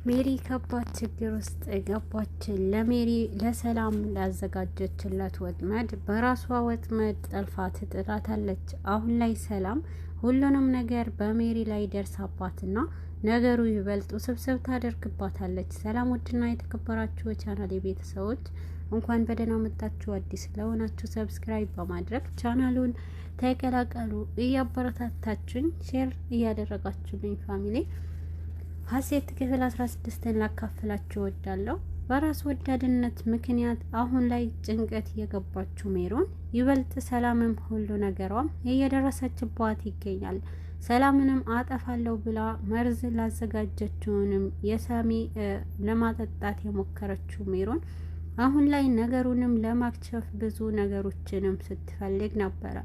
ሜሪ ከባድ ችግር ውስጥ ገባች። ለሰላም ላዘጋጀችለት ወጥመድ በራሷ ወጥመድ ጠልፋ ትጥላታለች። አሁን ላይ ሰላም ሁሉንም ነገር በሜሪ ላይ ደርሳባትና ነገሩ ይበልጥ ውስብስብ ታደርግባታለች። ሰላም ውድና የተከበራችሁ የቻናል ቤተሰቦች እንኳን በደህና መጣችሁ። አዲስ ለሆናችሁ ሰብስክራይብ በማድረግ ቻናሉን ተቀላቀሉ። እያበረታታችሁኝ ሼር እያደረጋችሁልኝ ፋሚሊ ሀሴት ክፍል 16ን ላካፍላችሁ እወዳለሁ። በራስ ወዳድነት ምክንያት አሁን ላይ ጭንቀት የገባችው ሜሮን ይበልጥ ሰላምም ሁሉ ነገሯም እየደረሰችባት ይገኛል። ሰላምንም አጠፋለሁ ብላ መርዝ ላዘጋጀችውንም የሳሚ ለማጠጣት የሞከረችው ሜሮን አሁን ላይ ነገሩንም ለማክሸፍ ብዙ ነገሮችንም ስትፈልግ ነበረ።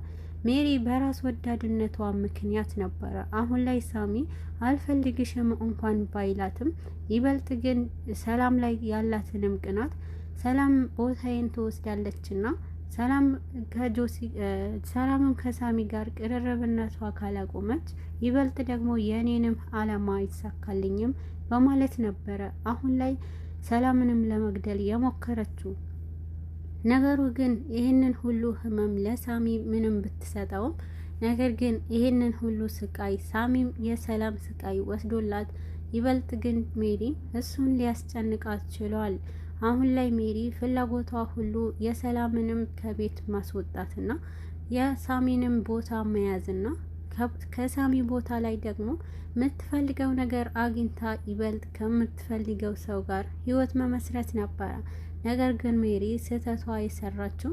ሜሪ በራስ ወዳድነቷ ምክንያት ነበረ አሁን ላይ ሳሚ አልፈልግሽም እንኳን ባይላትም ይበልጥ ግን ሰላም ላይ ያላትንም ቅናት ሰላም ቦታዬን ትወስዳለችና ሰላምም ከሳሚ ጋር ቅርርብነቷ ካላቆመች ይበልጥ ደግሞ የኔንም አላማ አይሳካልኝም በማለት ነበረ አሁን ላይ ሰላምንም ለመግደል የሞከረችው። ነገሩ ግን ይህንን ሁሉ ህመም ለሳሚ ምንም ብትሰጠውም ነገር ግን ይህንን ሁሉ ስቃይ ሳሚም የሰላም ስቃይ ወስዶላት ይበልጥ ግን ሜሪ እሱን ሊያስጨንቃት ችሏል። አሁን ላይ ሜሪ ፍላጎቷ ሁሉ የሰላምንም ከቤት ማስወጣትና የሳሚንም ቦታ መያዝና ከሳሚ ቦታ ላይ ደግሞ የምትፈልገው ነገር አግኝታ ይበልጥ ከምትፈልገው ሰው ጋር ህይወት መመስረት ነበረ። ነገር ግን ሜሪ ስህተቷ የሰራችው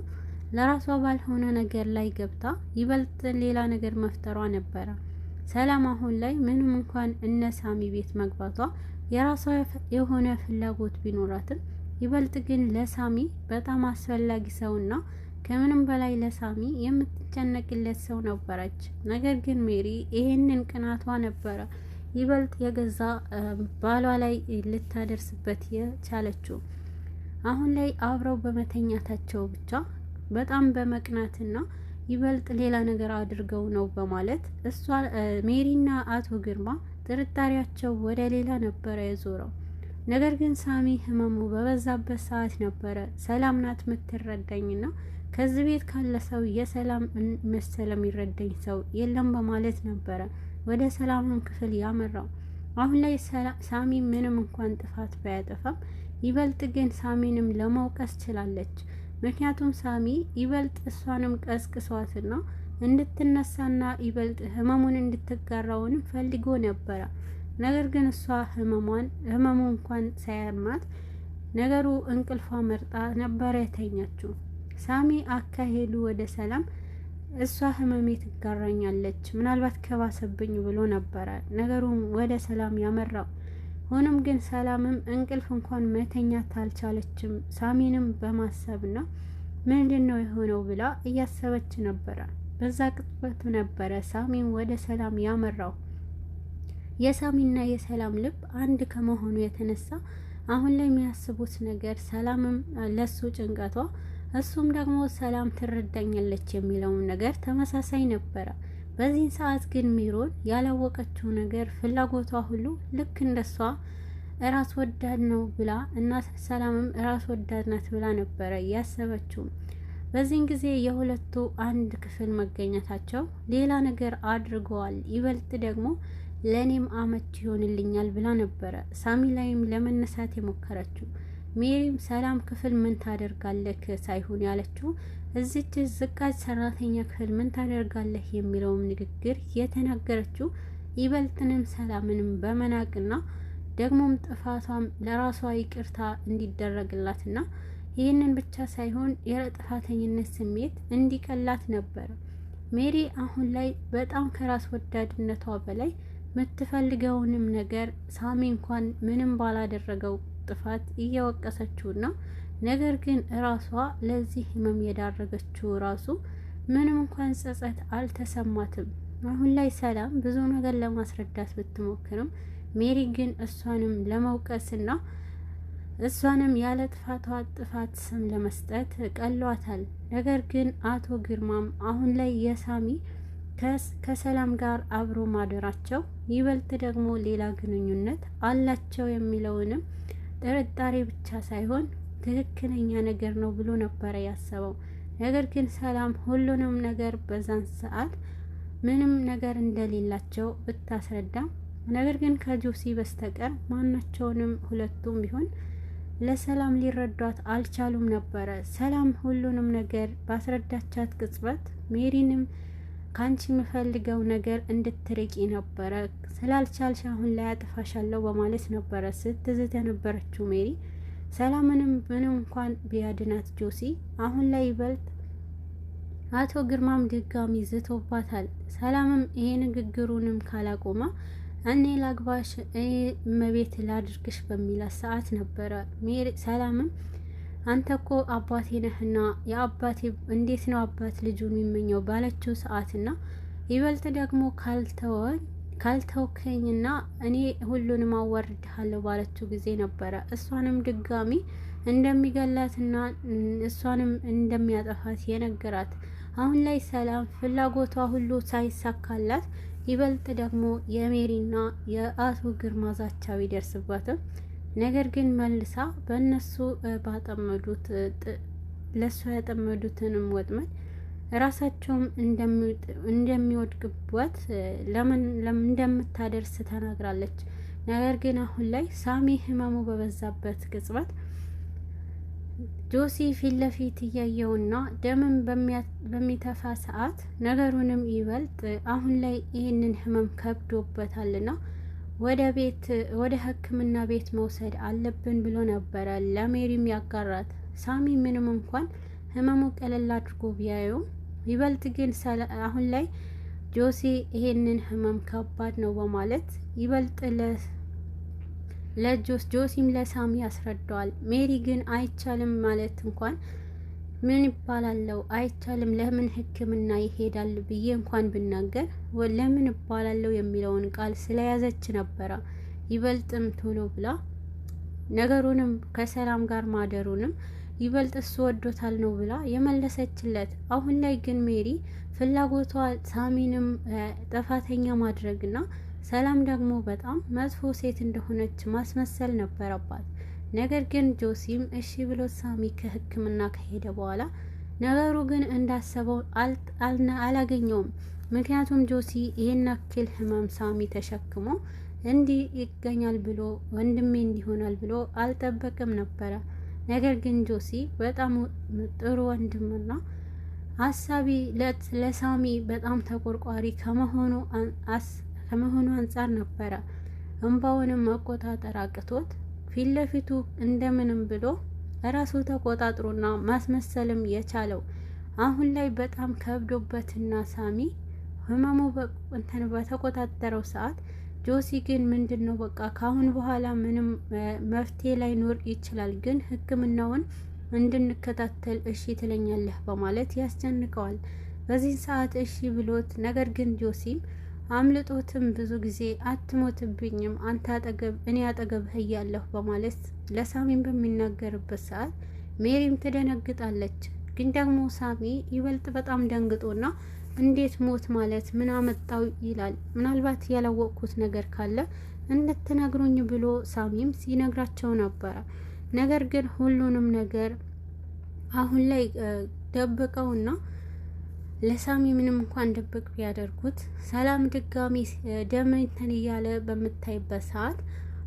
ለራሷ ባልሆነ ነገር ላይ ገብታ ይበልጥ ሌላ ነገር መፍጠሯ ነበረ። ሰላም አሁን ላይ ምንም እንኳን እነ ሳሚ ቤት መግባቷ የራሷ የሆነ ፍላጎት ቢኖራትም ይበልጥ ግን ለሳሚ በጣም አስፈላጊ ሰውና ከምንም በላይ ለሳሚ የምትጨነቅለት ሰው ነበረች። ነገር ግን ሜሪ ይሄንን ቅናቷ ነበረ ይበልጥ የገዛ ባሏ ላይ ልታደርስበት የቻለችው። አሁን ላይ አብረው በመተኛታቸው ብቻ በጣም በመቅናትና ይበልጥ ሌላ ነገር አድርገው ነው በማለት እሷ ሜሪና አቶ ግርማ ጥርጣሬያቸው ወደ ሌላ ነበረ የዞረው። ነገር ግን ሳሚ ህመሙ በበዛበት ሰዓት ነበረ ሰላም ናት የምትረዳኝና ከዚህ ቤት ካለ ሰው የሰላም መሰለ የሚረዳኝ ሰው የለም በማለት ነበረ ወደ ሰላምን ክፍል ያመራው። አሁን ላይ ሳሚ ምንም እንኳን ጥፋት ባያጠፋም ይበልጥ ግን ሳሚንም ለማውቀስ ችላለች። ምክንያቱም ሳሚ ይበልጥ እሷንም ቀስቅሷትና እንድትነሳና ይበልጥ ህመሙን እንድትጋራውንም ፈልጎ ነበረ። ነገር ግን እሷ ህመሙ እንኳን ሳያማት ነገሩ እንቅልፏ መርጣ ነበረ የተኛችው። ሳሚ አካሄዱ ወደ ሰላም እሷ ህመሜ ትጋራኛለች ምናልባት ከባሰብኝ ብሎ ነበረ ነገሩን ወደ ሰላም ያመራው። ሆኖም ግን ሰላምም እንቅልፍ እንኳን መተኛት አልቻለችም። ሳሚንም በማሰብና ምንድነው የሆነው ብላ እያሰበች ነበረ። በዛ ቅጽበት ነበረ ሳሚም ወደ ሰላም ያመራው። የሳሚና የሰላም ልብ አንድ ከመሆኑ የተነሳ አሁን ላይ የሚያስቡት ነገር ሰላምም ለሱ ጭንቀቷ እሱም ደግሞ ሰላም ትረዳኛለች የሚለውን ነገር ተመሳሳይ ነበረ። በዚህ ሰዓት ግን ሜሮን ያላወቀችው ነገር ፍላጎቷ ሁሉ ልክ እንደሷ ራስ ወዳድ ነው ብላ እና ሰላምም ራስ ወዳድ ናት ብላ ነበረ ያሰበችው። በዚህን ጊዜ የሁለቱ አንድ ክፍል መገኘታቸው ሌላ ነገር አድርገዋል። ይበልጥ ደግሞ ለኔም አመች ይሆንልኛል ብላ ነበረ ሳሚ ላይም ለመነሳት የሞከረችው። ሜሪም ሰላም ክፍል ምን ታደርጋለህ ሳይሆን ያለችው እዚች ዝቃጭ ሰራተኛ ክፍል ምን ታደርጋለህ የሚለውም ንግግር የተናገረችው ይበልጥንም ሰላምንም በመናቅና ደግሞም ጥፋቷም ለራሷ ይቅርታ እንዲደረግላትና ይህንን ብቻ ሳይሆን የጥፋተኝነት ስሜት እንዲቀላት ነበር። ሜሪ አሁን ላይ በጣም ከራስ ወዳድነቷ በላይ የምትፈልገውንም ነገር ሳሚ እንኳን ምንም ባላደረገው ጥፋት እየወቀሰችውና ነገር ግን ራሷ ለዚህ ህመም የዳረገችው ራሱ ምንም እንኳን ጸጸት አልተሰማትም። አሁን ላይ ሰላም ብዙ ነገር ለማስረዳት ብትሞክርም ሜሪ ግን እሷንም ለመውቀስና እሷንም ያለ ጥፋቷ ጥፋት ስም ለመስጠት ቀሏታል። ነገር ግን አቶ ግርማም አሁን ላይ የሳሚ ከሰላም ጋር አብሮ ማደራቸው ይበልጥ ደግሞ ሌላ ግንኙነት አላቸው የሚለውንም ጥርጣሬ ብቻ ሳይሆን ትክክለኛ ነገር ነው ብሎ ነበረ ያሰበው። ነገር ግን ሰላም ሁሉንም ነገር በዛን ሰዓት ምንም ነገር እንደሌላቸው ብታስረዳም ነገር ግን ከጆሲ በስተቀር ማናቸውንም ሁለቱም ቢሆን ለሰላም ሊረዷት አልቻሉም ነበረ። ሰላም ሁሉንም ነገር ባስረዳቻት ቅጽበት ሜሪንም ካንቺ የምፈልገው ነገር እንድትርቂ ነበረ፣ ስላልቻልሽ አሁን ላይ አጥፋሻለሁ በማለት ነበረ ስትዝት የነበረችው ሜሪ። ሰላምንም ምንም እንኳን ቢያድናት ጆሲ አሁን ላይ ይበልጥ አቶ ግርማም ድጋሚ ዝቶባታል። ሰላምም ይሄ ንግግሩንም ካላቆማ እኔ ላግባሽ እመቤት ላድርግሽ በሚላት ሰዓት ነበረ ሰላምም አንተ እኮ አባቴ ነህና የአባቴ እንዴት ነው አባት ልጁን የሚመኘው ባለችው ሰዓትና ይበልጥ ደግሞ ካልተውከኝና እኔ ሁሉንም አዋርድሃለሁ ባለችው ጊዜ ነበረ እሷንም ድጋሚ እንደሚገላትና እሷንም እንደሚያጠፋት የነገራት። አሁን ላይ ሰላም ፍላጎቷ ሁሉ ሳይሳካላት ይበልጥ ደግሞ የሜሪና የአቶ ግርማ ዛቻ ቢደርስባትም ነገር ግን መልሳ በእነሱ ባጠመዱት ለእሷ ያጠመዱትንም ወጥመድ ራሳቸውም እንደሚወድቅበት ለምን እንደምታደርስ ተናግራለች። ነገር ግን አሁን ላይ ሳሚ ህመሙ በበዛበት ቅጽበት ጆሲ ፊት ለፊት እያየውና ደምን በሚተፋ ሰዓት ነገሩንም ይበልጥ አሁን ላይ ይህንን ህመም ከብዶበታልና ወደ ሕክምና ቤት መውሰድ አለብን ብሎ ነበረ ለሜሪም ያጋራት። ሳሚ ምንም እንኳን ህመሙ ቀለል አድርጎ ቢያየውም ይበልጥ ግን አሁን ላይ ጆሲ ይሄንን ህመም ከባድ ነው በማለት ይበልጥ ጆሲም ለሳሚ ያስረዳዋል። ሜሪ ግን አይቻልም ማለት እንኳን ምን ይባላለው አይቻልም ለምን ህክምና ይሄዳል ብዬ እንኳን ብናገር ለምን ይባላለው የሚለውን ቃል ስለያዘች ነበረ ይበልጥም ቶሎ ብላ ነገሩንም ከሰላም ጋር ማደሩንም ይበልጥ እሱ ወዶታል ነው ብላ የመለሰችለት። አሁን ላይ ግን ሜሪ ፍላጎቷ ሳሚንም ጥፋተኛ ማድረግና ሰላም ደግሞ በጣም መጥፎ ሴት እንደሆነች ማስመሰል ነበረባት። ነገር ግን ጆሲም እሺ ብሎ ሳሚ ከህክምና ከሄደ በኋላ ነገሩ ግን እንዳሰበው አላገኘውም። ምክንያቱም ጆሲ ይሄን ያክል ህመም ሳሚ ተሸክሞ እንዲህ ይገኛል ብሎ ወንድሜ እንዲሆናል ብሎ አልጠበቅም ነበረ። ነገር ግን ጆሲ በጣም ጥሩ ወንድምና አሳቢ ለሳሚ በጣም ተቆርቋሪ ከመሆኑ አንጻር ነበረ እንባውንም መቆጣጠር አቅቶት ፊት ለፊቱ እንደምንም ብሎ ራሱ ተቆጣጥሮና ማስመሰልም የቻለው። አሁን ላይ በጣም ከብዶበትና ሳሚ ህመሙ በተቆጣጠረው ሰዓት ጆሲ ግን ምንድነው በቃ ካሁን በኋላ ምንም መፍትሄ ላይኖር ይችላል፣ ግን ህክምናውን እንድንከታተል እሺ ትለኛለህ በማለት ያስጨንቀዋል። በዚህ ሰዓት እሺ ብሎት ነገር ግን ጆሲም አምልጦትም ብዙ ጊዜ አትሞትብኝም አንተ እኔ አጠገብህ እያለሁ በማለት ለሳሚም በሚናገርበት ሰዓት ሜሪም ትደነግጣለች። ግን ደግሞ ሳሚ ይበልጥ በጣም ደንግጦና እንዴት ሞት ማለት ምን አመጣው ይላል። ምናልባት ያላወቅኩት ነገር ካለ እንድትነግሩኝ ብሎ ሳሚም ሲነግራቸው ነበረ። ነገር ግን ሁሉንም ነገር አሁን ላይ ደብቀውና ለሳሚ ምንም እንኳን ድብቅ ቢያደርጉት ሰላም ድጋሚ ደምንተን እያለ በምታይበት ሰዓት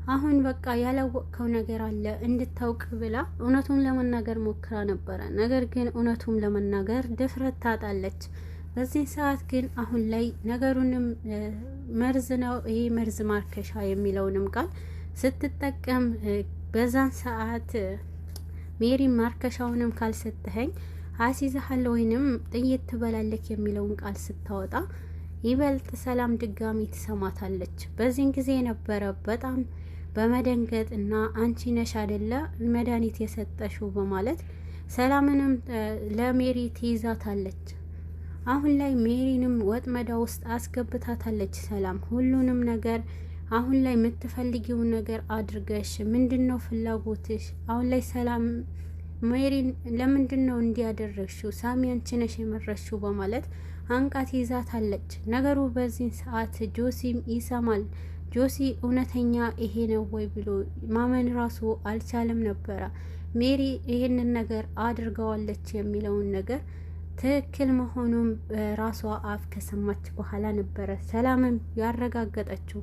አሁን በቃ ያላወቅከው ነገር አለ እንድታውቅ ብላ እውነቱን ለመናገር ሞክራ ነበረ። ነገር ግን እውነቱን ለመናገር ድፍረት ታጣለች። በዚህ ሰዓት ግን አሁን ላይ ነገሩንም መርዝ ነው ይሄ መርዝ ማርከሻ የሚለውንም ቃል ስትጠቀም በዛን ሰዓት ሜሪ ማርከሻውንም ካልሰጠኸኝ አሲዛሃለሁ ወይንም ጥይት ትበላለክ የሚለውን ቃል ስታወጣ ይበልጥ ሰላም ድጋሚ ትሰማታለች። በዚህን ጊዜ ነበረ በጣም በመደንገጥ እና አንቺ ነሽ አይደለ መድኃኒት የሰጠሽው በማለት ሰላምንም ለሜሪ ትይዛታለች። አሁን ላይ ሜሪንም ወጥመዳ ውስጥ አስገብታታለች። ሰላም ሁሉንም ነገር አሁን ላይ የምትፈልጊውን ነገር አድርገሽ ምንድነው ፍላጎትሽ? አሁን ላይ ሰላም ሜሪን ለምንድነው እንዲያደረግሽው? ሳሚ አንቺ ነሽ የመረሽው በማለት አንቃት ይዛታለች። ነገሩ በዚህ ሰዓት ጆሲም ይሰማል። ጆሲ እውነተኛ ይሄ ነው ወይ ብሎ ማመን ራሱ አልቻለም ነበረ። ሜሪ ይህንን ነገር አድርገዋለች የሚለውን ነገር ትክክል መሆኑን በራሷ አፍ ከሰማች በኋላ ነበረ ሰላምም ያረጋገጠችው።